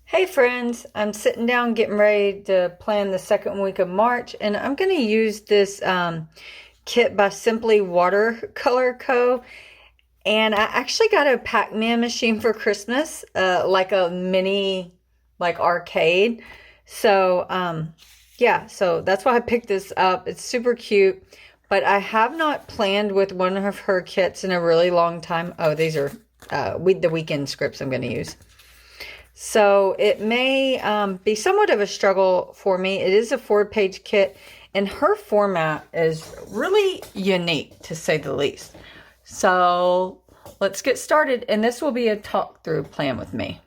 Hey friends, I'm sitting down getting ready to plan the second week of March, and I'm going to use this kit by Simply Watercolor Co. And I actually got a Pac-Man machine for Christmas, like a mini like arcade. So yeah, so that's why I picked this up. It's super cute, but I have not planned with one of her kits in a really long time. Oh, these are the weekend scripts I'm going to use. So it may be somewhat of a struggle for me. It is a 4-page kit, and her format is really unique, to say the least. So let's get started, and this will be a talk-through plan with me.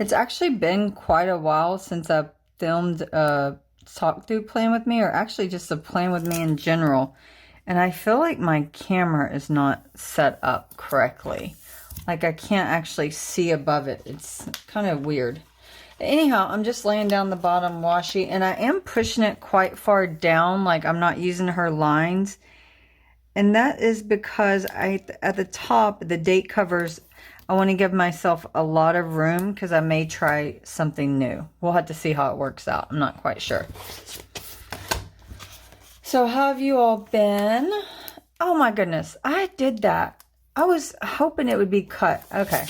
It's actually been quite a while since I've filmed a talk-through plan with me, or actually just a plan with me in general. And I feel like my camera is not set up correctly. Like I can't actually see above it. It's kind of weird. Anyhow, I'm just laying down the bottom washi, and I am pushing it quite far down, like I'm not using her lines. And that is because at the top, the date covers, I want to give myself a lot of room because I may try something new. We'll have to see how it works out. I'm not quite sure. So how have you all been? Oh my goodness, I did that. I was hoping it would be cut. Okay.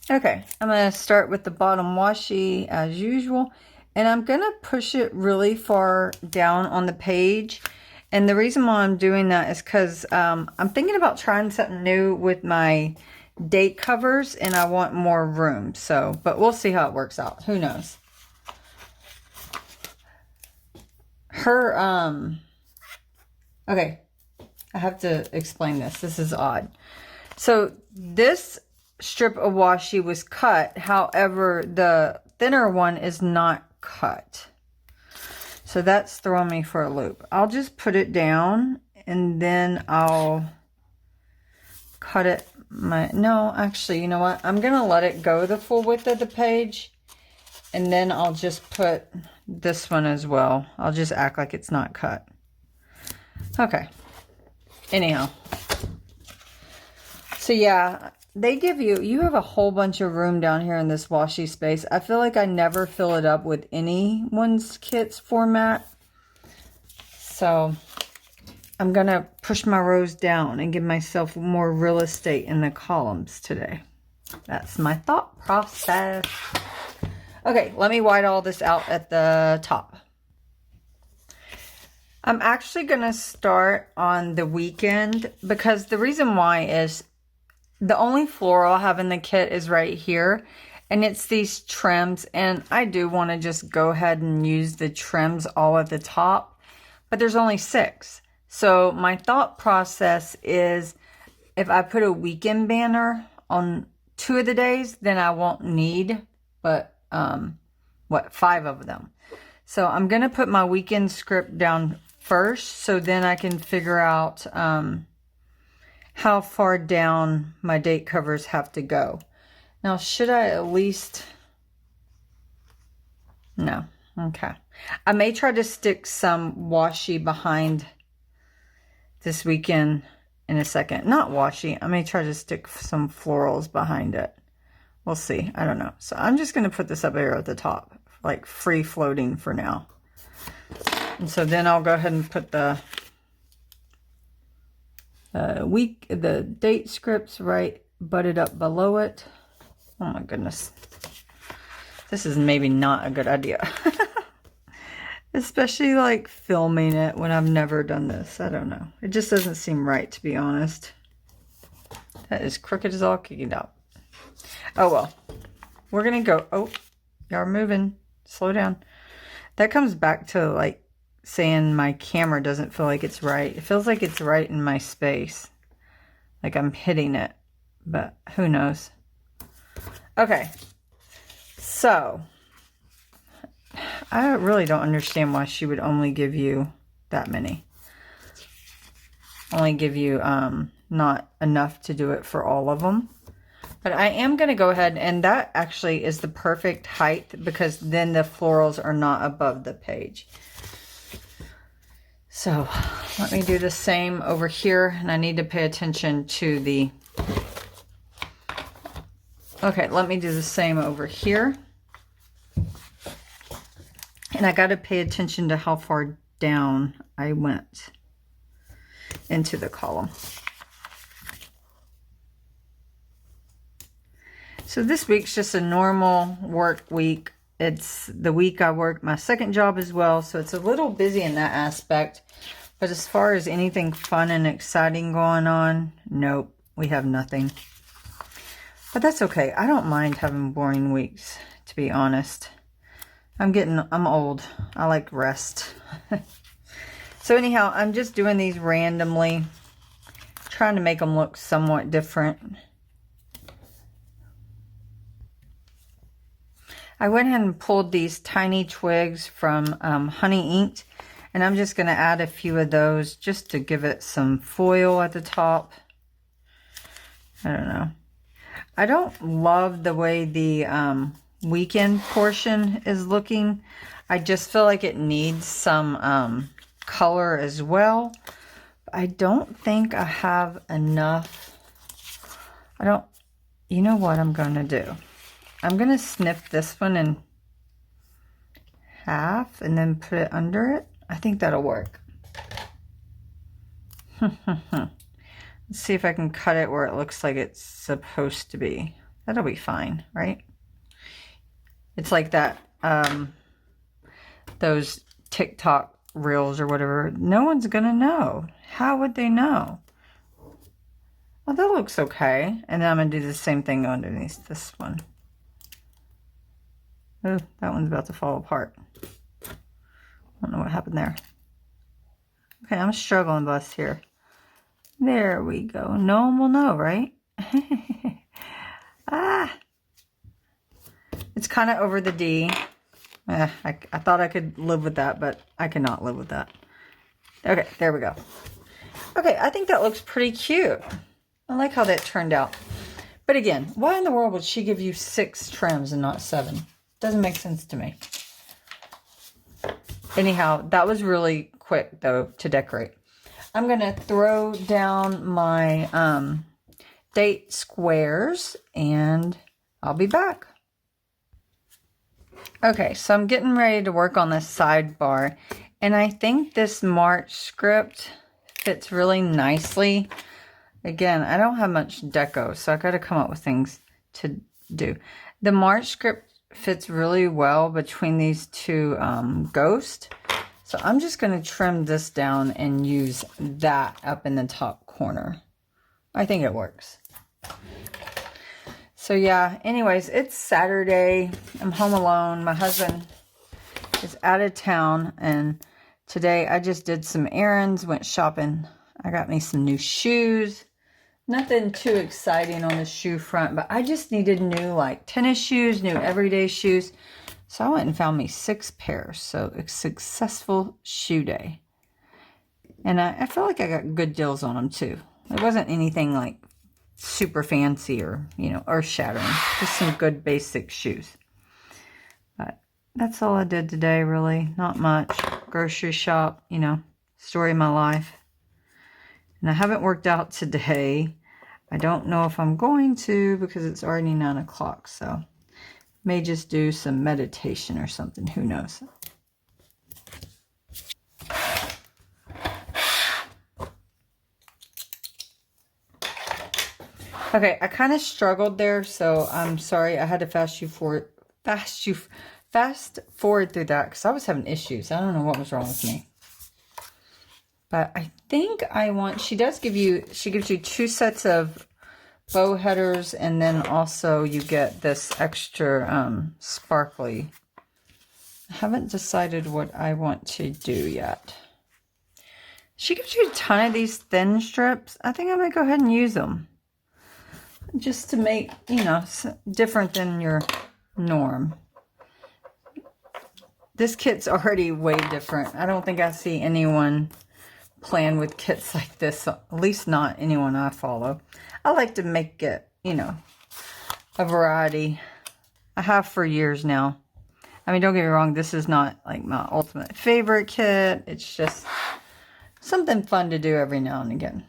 Okay, I'm going to start with the bottom washi as usual, and I'm going to push it really far down on the page. And the reason why I'm doing that is because I'm thinking about trying something new with my date covers, and I want more room. So, but we'll see how it works out. Who knows? Okay, I have to explain this. This is odd. So this strip of washi was cut. However, the thinner one is not cut. So that's throwing me for a loop. I'll just put it down and then I'll cut it. No, actually, you know what? I'm going to let it go the full width of the page. And then I'll just put this one as well. I'll just act like it's not cut. Okay. Anyhow. So yeah, they give you have a whole bunch of room down here in this washi space. I feel like I never fill it up with anyone's kit's format. So I'm going to push my rows down and give myself more real estate in the columns today. That's my thought process. Okay, let me white all this out at the top. I'm actually going to start on the weekend because the reason why is the only floral I have in the kit is right here, and it's these trims, and I do want to just go ahead and use the trims all at the top, but there's only 6. So my thought process is if I put a weekend banner on 2 of the days, then I won't need but 5 of them. So I'm going to put my weekend script down first, so then I can figure out how far down my date covers have to go. Now, should I at least... No. Okay. I may try to stick some washi behind this weekend in a second. Not washi. I may try to stick some florals behind it. We'll see. I don't know. So I'm just going to put this up here at the top, like free floating for now. And so then I'll go ahead and put the date scripts right butted up below it. Oh my goodness. This is maybe not a good idea. Especially like filming it when I've never done this. I don't know. It just doesn't seem right, to be honest. That is crooked as all kicking out. Oh well. We're going to go. Oh, y'all are moving. Slow down. That comes back to like saying my camera doesn't feel like it's right. It feels like it's right in my space. Like I'm hitting it. But who knows. Okay. So I really don't understand why she would only give you that many. only give you not enough to do it for all of them. But I am going to go ahead, and that actually is the perfect height because then the florals are not above the page. So let me do the same over here, and I need to pay attention to the... Okay, let me do the same over here. And I got to pay attention to how far down I went into the column. So this week's just a normal work week. It's the week I work my second job as well, so it's a little busy in that aspect. But as far as anything fun and exciting going on, nope, we have nothing. But that's okay. I don't mind having boring weeks, to be honest. I'm old. I like rest. So anyhow, I'm just doing these randomly, trying to make them look somewhat different. I went ahead and pulled these tiny twigs from Honey Inked, and I'm just going to add a few of those just to give it some foil at the top. I don't know. I don't love the way the weekend portion is looking. I just feel like it needs some color as well. I don't think I have enough. You know what I'm going to do? I'm going to snip this one in half and then put it under it. I think that'll work. Let's see if I can cut it where it looks like it's supposed to be. That'll be fine, right? It's like that, those TikTok reels or whatever. No one's going to know. How would they know? Well, that looks okay. And then I'm going to do the same thing underneath this one. Oh, that one's about to fall apart. I don't know what happened there. Okay, I'm struggling bus here. There we go. No one will know, right? It's kind of over the D. I thought I could live with that, but I cannot live with that. Okay, there we go. Okay, I think that looks pretty cute. I like how that turned out. But again, why in the world would she give you 6 trims and not 7? Doesn't make sense to me. Anyhow, that was really quick, though, to decorate. I'm going to throw down my date squares, and I'll be back. Okay, so I'm getting ready to work on this sidebar, and I think this March script fits really nicely. Again, I don't have much deco, so I got to come up with things to do. The March script fits really well between these two ghosts. So I'm just going to trim this down and use that up in the top corner. I think it works. So yeah, anyways, it's Saturday. I'm home alone. My husband is out of town, and today I just did some errands, went shopping. I got me some new shoes. Nothing too exciting on the shoe front, but I just needed new like tennis shoes, new everyday shoes. So I went and found me 6 pairs. So a successful shoe day. And I feel like I got good deals on them too. It wasn't anything like super fancy or, you know, earth shattering. Just some good basic shoes. But that's all I did today, really. Not much. Grocery shop, you know, story of my life. And I haven't worked out today. I don't know if I'm going to because it's already 9 o'clock. So may just do some meditation or something. Who knows? Okay, I kind of struggled there, so I'm sorry. I had to fast forward through that because I was having issues. I don't know what was wrong with me. But I think she gives you 2 sets of bow headers, and then also you get this extra sparkly. I haven't decided what I want to do yet. She gives you a ton of these thin strips. I think I'm going to go ahead and use them. Just to make, you know, different than your norm. This kit's already way different. I don't think I see anyone plan with kits like this, at least not anyone I follow. I like to make it, you know, a variety. I have for years now. I mean, don't get me wrong, this is not like my ultimate favorite kit. It's just something fun to do every now and again.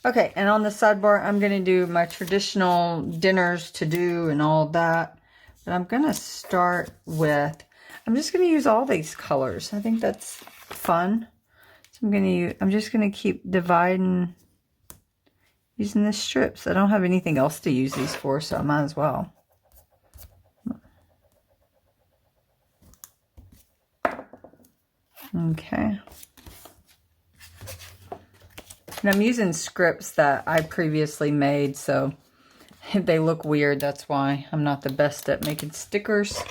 Okay, and on the sidebar, I'm going to do my traditional dinners to do and all that. But I'm going to start with, I'm just going to use all these colors. I think that's fun. So I'm just going to keep dividing, using the strips. I don't have anything else to use these for, so I might as well. Okay. And I'm using scripts that I previously made, so if they look weird, that's why. I'm not the best at making stickers,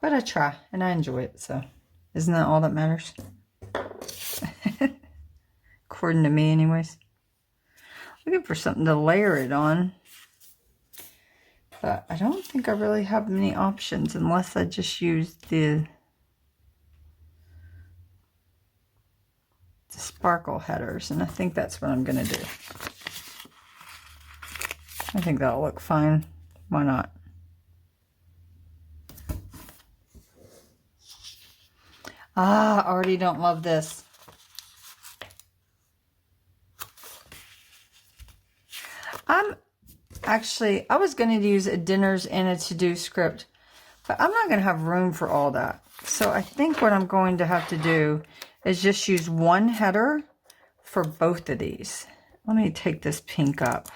but I try, and I enjoy it, so isn't that all that matters? According to me, anyways. Looking for something to layer it on, but I don't think I really have many options unless I just use the sparkle headers, and I think that's what I'm gonna do. I think that'll look fine. Why not? I already don't love this. I was going to use a dinners and a to-do script, but I'm not going to have room for all that. So I think what I'm going to have to do is just use one header for both of these. Let me take this pink up.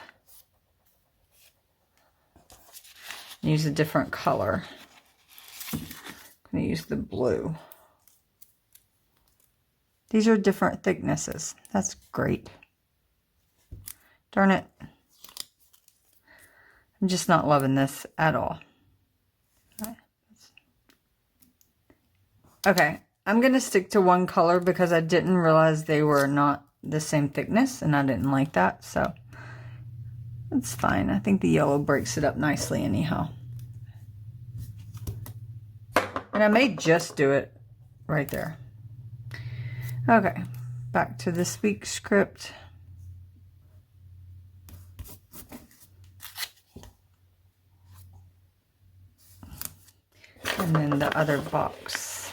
Use a different color. I'm going to use the blue. These are different thicknesses. That's great. Darn it. I'm just not loving this at all. Okay, I'm going to stick to one color because I didn't realize they were not the same thickness, and I didn't like that, so it's fine. I think the yellow breaks it up nicely anyhow. And I may just do it right there. Okay, back to this week's script. And then the other box,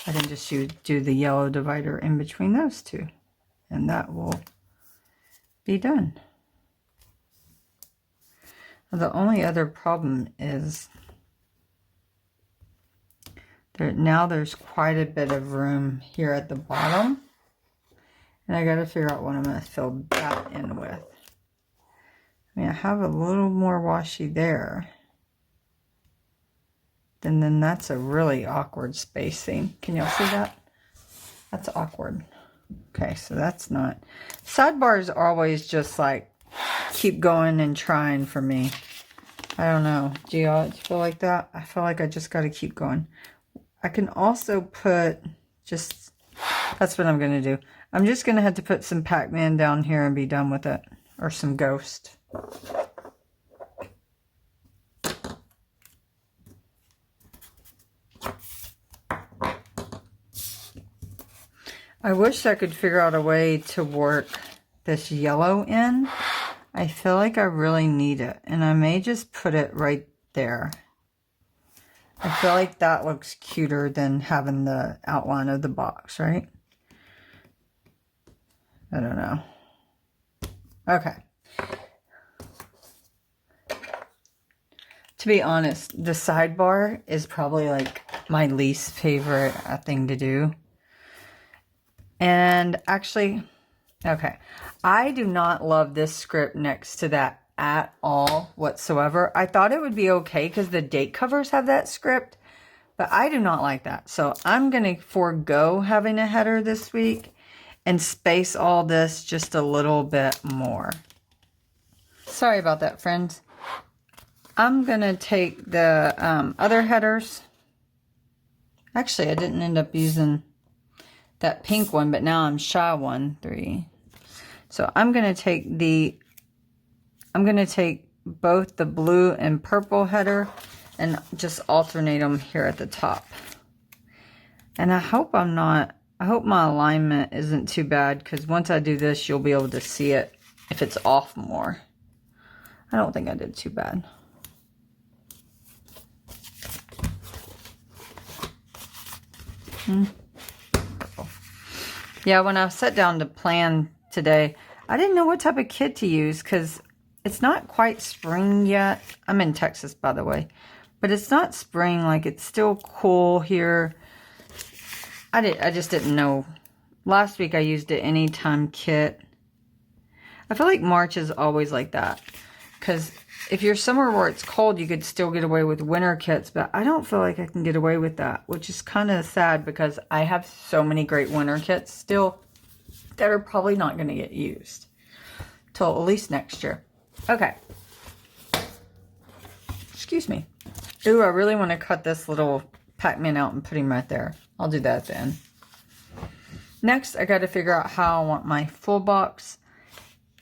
I can just do the yellow divider in between those two, and that will be done. The only other problem is now there's quite a bit of room here at the bottom, and I got to figure out what I'm going to fill that in with. I mean, I have a little more washi there. And then that's a really awkward spacing. Can y'all see that? That's awkward. Okay, so that's not. Sidebars are always just like keep going and trying for me. I don't know. Do y'all feel like that? I feel like I just got to keep going. I can also put just, that's what I'm going to do. I'm just going to have to put some Pac-Man down here and be done with it. Or some Ghost. I wish I could figure out a way to work this yellow in. I feel like I really need it. And I may just put it right there. I feel like that looks cuter than having the outline of the box, right? I don't know. Okay. To be honest, the sidebar is probably like my least favorite thing to do. And actually, okay, I do not love this script next to that at all whatsoever. I thought it would be okay because the date covers have that script, but I do not like that. So I'm going to forego having a header this week and space all this just a little bit more. Sorry about that, friends. I'm going to take the other headers. Actually, I didn't end up using that pink one, but now I'm shy 1, 3. So I'm going to take both the blue and purple header and just alternate them here at the top. And I hope my alignment isn't too bad, because once I do this, you'll be able to see it if it's off more. I don't think I did too bad. Yeah, when I sat down to plan today, I didn't know what type of kit to use, because it's not quite spring yet. I'm in Texas, by the way. But it's not spring. Like, it's still cool here. I just didn't know. Last week I used an anytime kit. I feel like March is always like that. Because if you're somewhere where it's cold, you could still get away with winter kits. But I don't feel like I can get away with that, which is kind of sad, because I have so many great winter kits still that are probably not going to get used till at least next year. Okay. Excuse me. Ooh, I really want to cut this little Pac-Man out and put him right there. I'll do that then. Next, I got to figure out how I want my full box.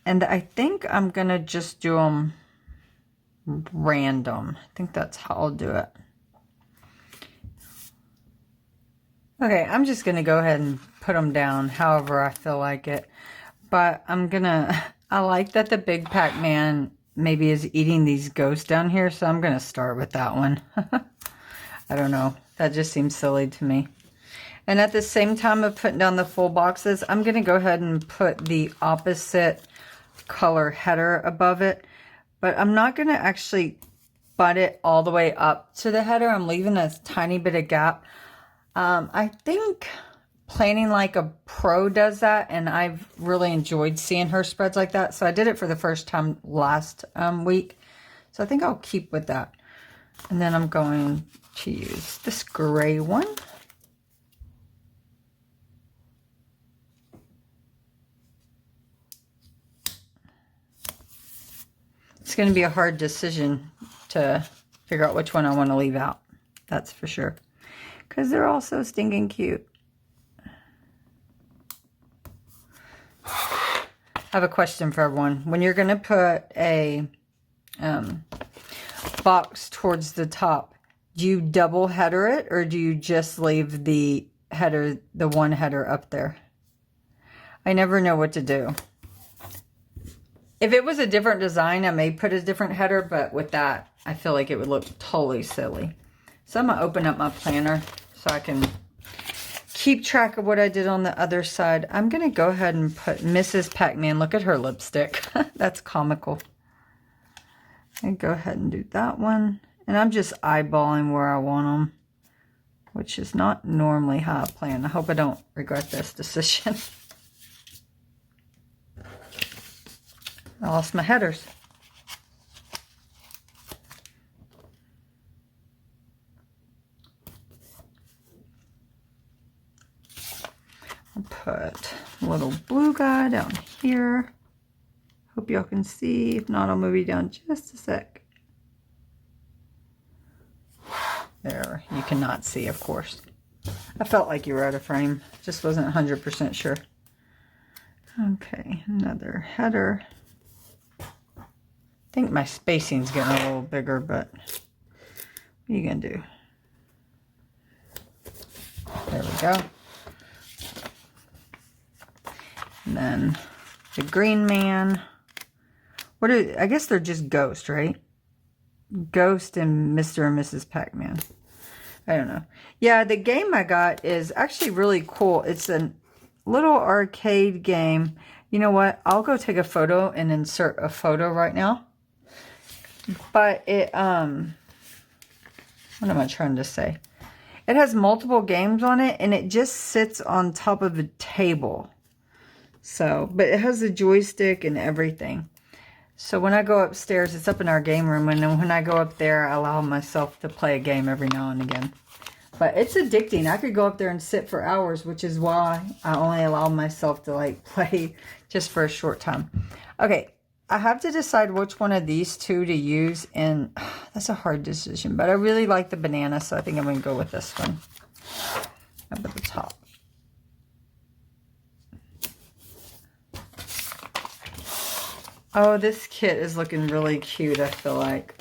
And I think I'm going to just do them random. I think that's how I'll do it. Okay, I'm just going to go ahead and put them down however I feel like it. But I like that the big Pac-Man maybe is eating these ghosts down here, so I'm going to start with that one. I don't know. That just seems silly to me. And at the same time of putting down the full boxes, I'm going to go ahead and put the opposite color header above it. But I'm not going to actually butt it all the way up to the header. I'm leaving a tiny bit of gap. I think Planning Like a Pro does that, and I've really enjoyed seeing her spreads like that. So I did it for the first time last week. So I think I'll keep with that. And then I'm going to use this gray one. It's going to be a hard decision to figure out which one I want to leave out. That's for sure. Because they're all so stinking cute. I have a question for everyone. When you're going to put a box towards the top, do you double header it, or do you just leave the header, the one header up there? I never know what to do. If it was a different design, I may put a different header, but with that, I feel like it would look totally silly. So I'm going to open up my planner so I can keep track of what I did on the other side. I'm going to go ahead and put Mrs. Pac-Man. Look at her lipstick. That's comical. And go ahead and do that one. And I'm just eyeballing where I want them, which is not normally how I plan. I hope I don't regret this decision. I lost my headers. I'll put a little blue guy down here. Hope y'all can see. If not, I'll move you down just a sec. There, you cannot see, of course. I felt like you were out of frame. Just wasn't 100% sure. Okay, another header. I think my spacing's getting a little bigger, but what are you gonna do? There we go. And then the green man. I guess they're just Ghost, right? Ghost and Mr. and Mrs. Pac-Man. I don't know. Yeah, the game I got is actually really cool. It's a little arcade game. You know what? I'll go take a photo and insert a photo right now. But it, what am I trying to say? It has multiple games on it, and it just sits on top of a table. So, but it has a joystick and everything. So when I go upstairs, it's up in our game room, and then when I go up there, I allow myself to play a game every now and again. But it's addicting. I could go up there and sit for hours, which is why I only allow myself to like play just for a short time. Okay. I have to decide which one of these two to use, and that's a hard decision, but I really like the banana, so I think I'm going to go with this one up at the top. Oh, this kit is looking really cute, I feel like.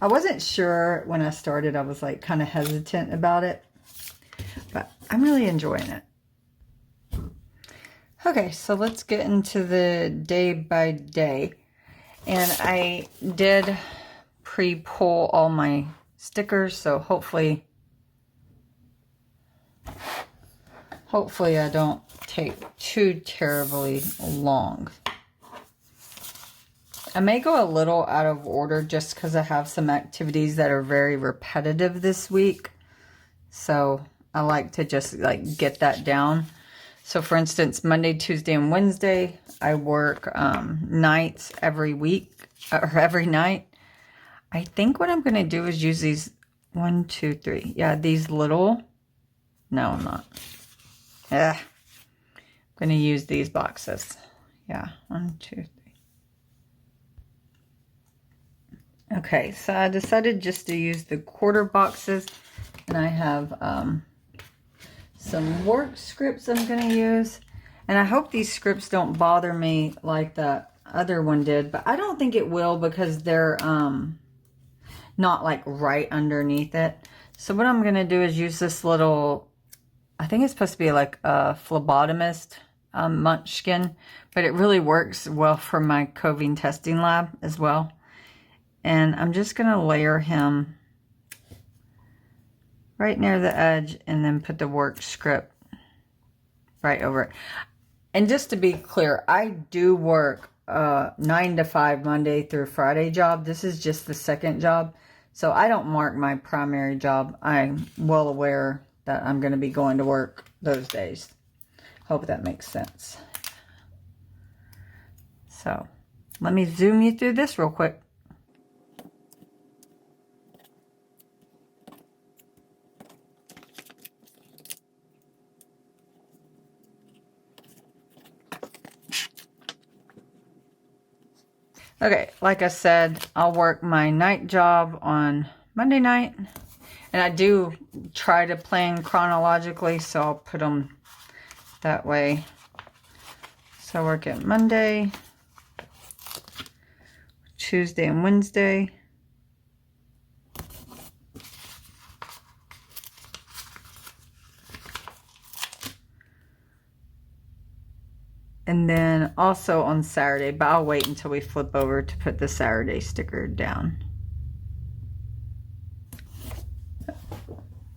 I wasn't sure when I started. I was like kind of hesitant about it, but I'm really enjoying it. Okay, so let's get into the day by day. And I did pre-pull all my stickers, so hopefully I don't take too terribly long. I may go a little out of order just because I have some activities that are very repetitive this week. So I like to just like get that down. So for instance, Monday, Tuesday, and Wednesday, I work nights every week or every night. I think what I'm going to do is use these 1, 2, 3. Yeah, these little. No, I'm not. I'm going to use these boxes. Yeah, 1, 2, 3. Okay, so I decided just to use the quarter boxes, and I have some work scripts I'm going to use. And I hope these scripts don't bother me like the other one did, but I don't think it will because they're not like right underneath it. So what I'm going to do is use this little, I think it's supposed to be like a phlebotomist munchkin, but it really works well for my coving testing lab as well. And I'm just going to layer him right near the edge and then put the work script right over it. And just to be clear, I do work 9 to 5 Monday through Friday job. This is just the second job. So I don't mark my primary job. I'm well aware that I'm going to be going to work those days. Hope that makes sense. So let me zoom you through this real quick. Okay, like I said, I'll work my night job on Monday night. And I do try to plan chronologically, so I'll put them that way. So I work at Monday, Tuesday, and Wednesday. And then also on Saturday, but I'll wait until we flip over to put the Saturday sticker down.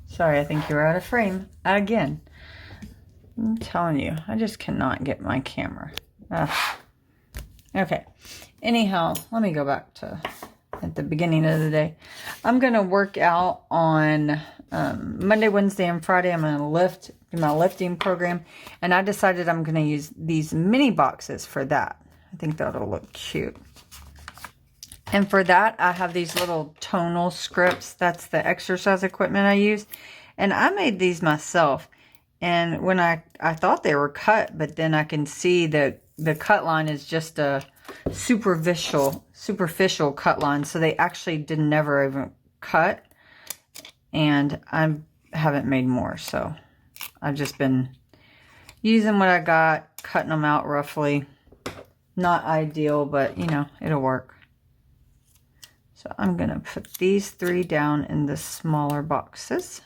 Sorry, I think you're out of frame again. I'm telling you, I just cannot get my camera. Okay, anyhow, let me go back to at the beginning of the day. I'm going to work out on Monday, Wednesday, and Friday. I'm going to do my lifting program. And I decided I'm going to use these mini boxes for that. I think that'll look cute. And for that, I have these little tonal scripts. That's the exercise equipment I use. And I made these myself. And when I thought they were cut, but then I can see that the cut line is just a superficial cut line. So they actually never even cut. And I haven't made more. So I've just been using what I got, cutting them out roughly. Not ideal, but you know, it'll work. So I'm going to put these 3 down in the smaller boxes.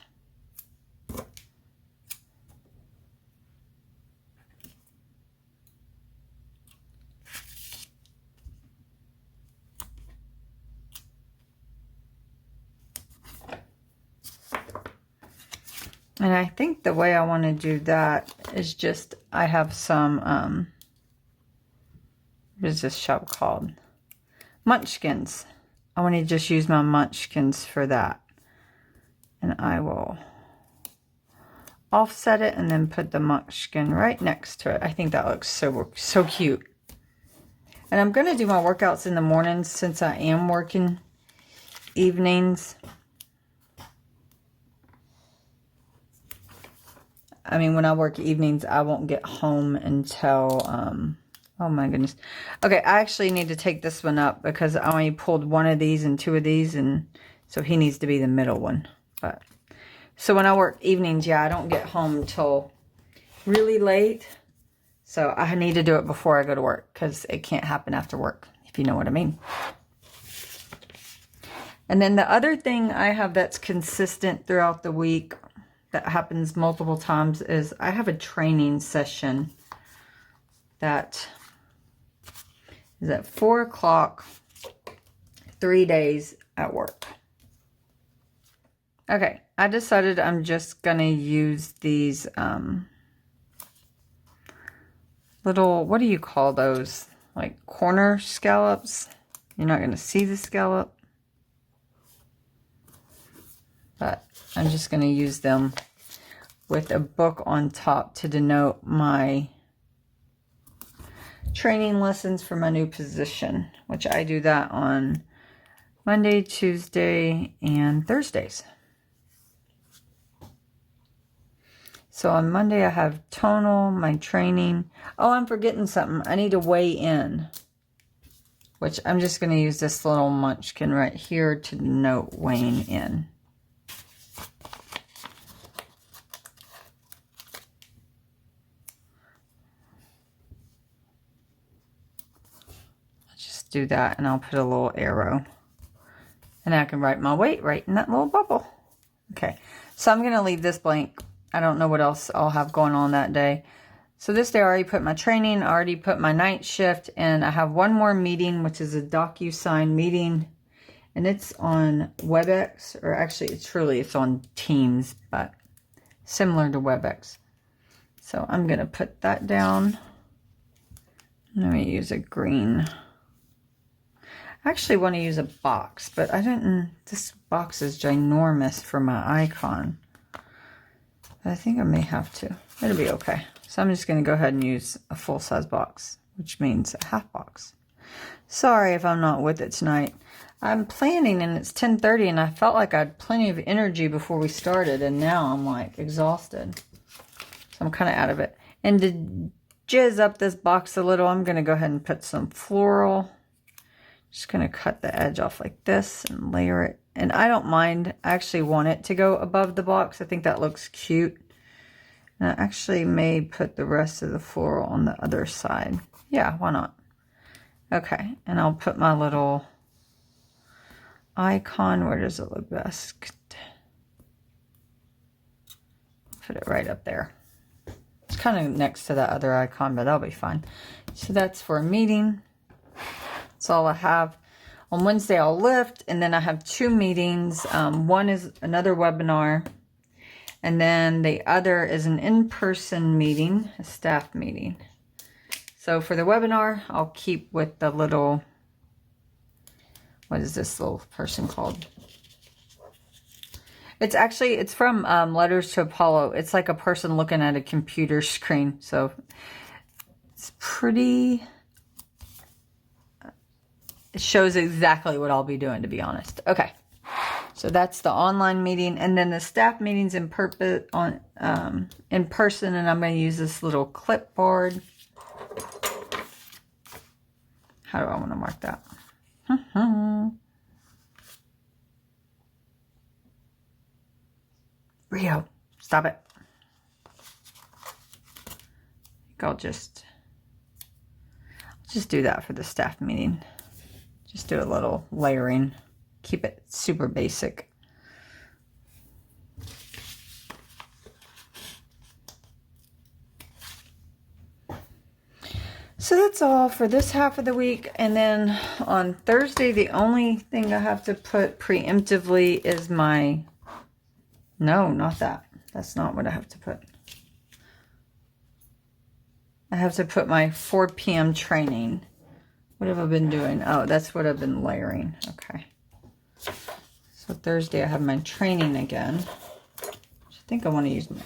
And I think the way I want to do that is just, I have some, what is this shop called? Munchkins. I want to just use my munchkins for that. And I will offset it and then put the munchkin right next to it. I think that looks so cute. And I'm going to do my workouts in the mornings since I am working evenings. I mean, when I work evenings, I won't get home until, oh my goodness. Okay, I actually need to take this one up because I only pulled 1 of these and 2 of these, and so he needs to be the middle one. But so when I work evenings, yeah, I don't get home until really late. So I need to do it before I go to work because it can't happen after work, if you know what I mean. And then the other thing I have that's consistent throughout the week, that happens multiple times is I have a training session that is at 4 o'clock, 3 days at work. Okay, I decided I'm just going to use these little, what do you call those? Like corner scallops. You're not going to see the scallop. But I'm just going to use them with a book on top to denote my training lessons for my new position, which I do that on Monday, Tuesday, and Thursdays. So on Monday I have tonal, my training. Oh, I'm forgetting something. I need to weigh in, which I'm just going to use this little munchkin right here to denote weighing in. Let's just do that, and I'll put a little arrow. And I can write my weight right in that little bubble. Okay, so I'm going to leave this blank. I don't know what else I'll have going on that day. So this day I already put my training, I already put my night shift, and I have one more meeting, which is a DocuSign meeting. And it's on WebEx, or actually it's on Teams, but similar to WebEx. So I'm going to put that down. Let me use a green. I actually want to use a box, but I didn't, this box is ginormous for my icon. I think I may have to. It'll be okay. So I'm just going to go ahead and use a full-size box, which means a half box. Sorry if I'm not with it tonight. I'm planning and it's 10:30 and I felt like I had plenty of energy before we started, and now I'm like exhausted. So I'm kind of out of it. And to jizz up this box a little, I'm going to go ahead and put some floral. Just going to cut the edge off like this and layer it. And I don't mind. I actually want it to go above the box. I think that looks cute. And I actually may put the rest of the floral on the other side. Yeah, why not? Okay, and I'll put my little icon. Where does it look best? Put it right up there. It's kind of next to that other icon, but that'll be fine. So that's for a meeting. That's all I have. On Wednesday, I'll lift, and then I have 2 meetings. One is another webinar, and then the other is an in-person meeting, a staff meeting. So for the webinar, I'll keep with the little, what is this little person called? It's from Letters to Apollo. It's like a person looking at a computer screen. So it's pretty... It shows exactly what I'll be doing, to be honest. Okay, so that's the online meeting, and then the staff meetings in person, and I'm going to use this little clipboard. How do I want to mark that? Rio, stop it. I'll just do that for the staff meeting. Just do a little layering. Keep it super basic. So that's all for this half of the week. And then on Thursday, the only thing I have to put preemptively is my... No, not that. That's not what I have to put. I have to put my 4 p.m. training. What have I been doing? Oh, that's what I've been layering. Okay. So Thursday I have my training again. I think I want to use my...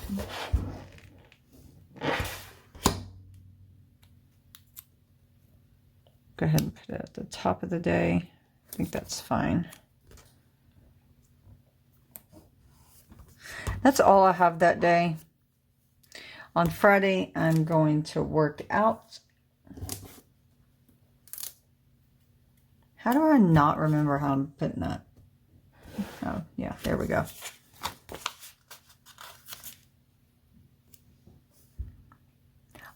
Go ahead and put it at the top of the day. I think that's fine. That's all I have that day. On Friday, I'm going to work out. How do I not remember how I'm putting that? Oh, yeah, there we go.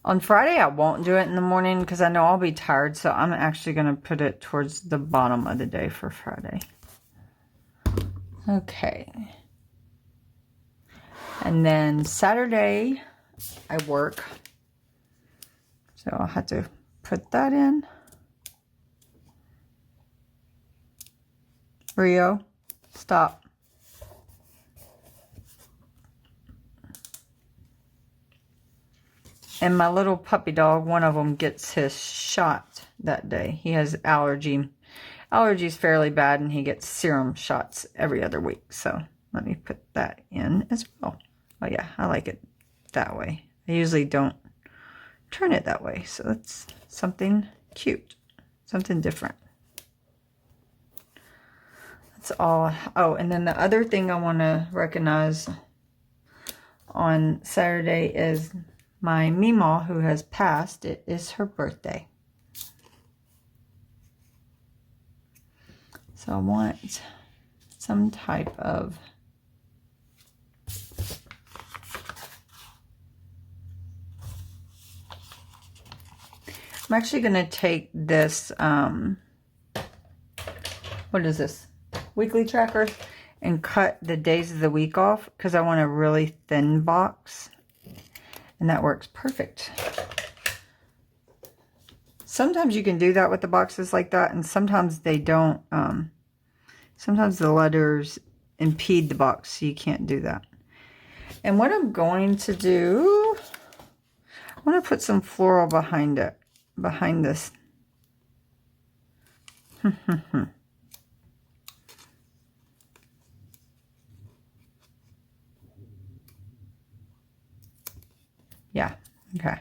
On Friday, I won't do it in the morning because I know I'll be tired, so I'm actually going to put it towards the bottom of the day for Friday. Okay. And then Saturday, I work. So I'll have to put that in. Rio, stop. And my little puppy dog, one of them gets his shot that day. He has allergies fairly bad, and he gets serum shots every other week. So let me put that in as well. Oh yeah, I like it that way. I usually don't turn it that way. So that's something cute, something different. That's all. Oh, and then the other thing I want to recognize on Saturday is my Meemaw, who has passed. It is her birthday. So I want some type of I'm actually going to take this, what is this? Weekly tracker, and cut the days of the week off because I want a really thin box. And that works perfect. Sometimes you can do that with the boxes like that, and sometimes they don't. Sometimes the letters impede the box, so you can't do that. And what I'm going to do, I want to put some floral behind it, behind this. Yeah, okay.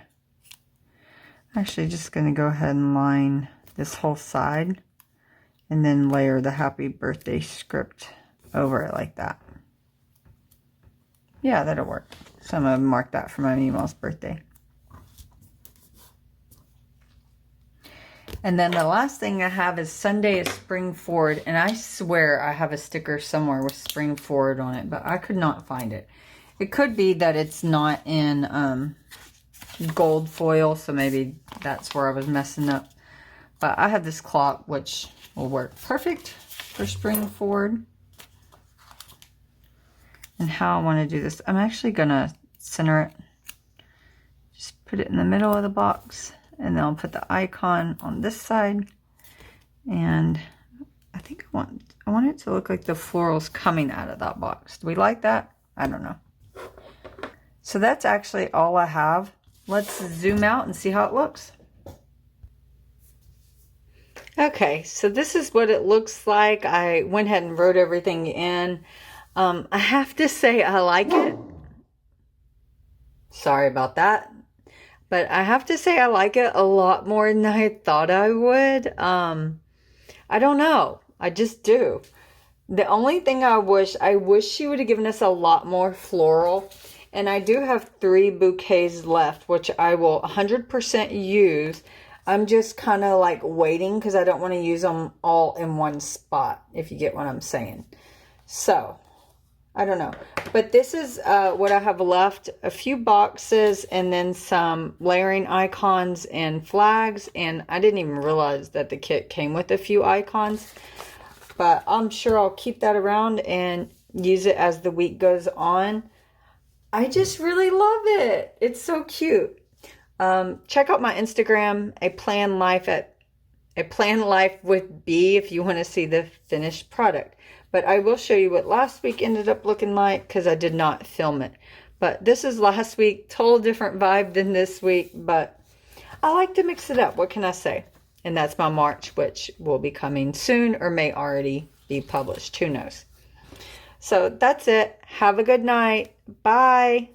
Actually, just going to go ahead and line this whole side and then layer the happy birthday script over it like that. Yeah, that'll work. So I'm going to mark that for my Meemaw's birthday. And then the last thing I have is Sunday is Spring Forward. And I swear I have a sticker somewhere with Spring Forward on it, but I could not find it. It could be that it's not in gold foil, so maybe that's where I was messing up. But I have this clock, which will work perfect for Spring Forward. And how I want to do this, I'm actually going to center it. Just put it in the middle of the box. And then I'll put the icon on this side. And I think I want it to look like the florals coming out of that box. Do we like that? I don't know. So that's actually all I have. Let's zoom out and see how it looks. Okay, so this is what it looks like. I went ahead and wrote everything in. I have to say I like it. Sorry about that. But I have to say I like it a lot more than I thought I would. I don't know. I just do. The only thing I wish she would have given us a lot more floral. And I do have 3 bouquets left, which I will 100% use. I'm just kind of like waiting because I don't want to use them all in one spot, if you get what I'm saying. So, I don't know. But this is what I have left. A few boxes and then some layering icons and flags. And I didn't even realize that the kit came with a few icons. But I'm sure I'll keep that around and use it as the week goes on. I just really love it. It's so cute. Check out my Instagram, a plan life with B, if you want to see the finished product. But I will show you what last week ended up looking like because I did not film it. But this is last week, total different vibe than this week. But I like to mix it up. What can I say? And that's my March, which will be coming soon or may already be published. Who knows? So that's it. Have a good night. Bye.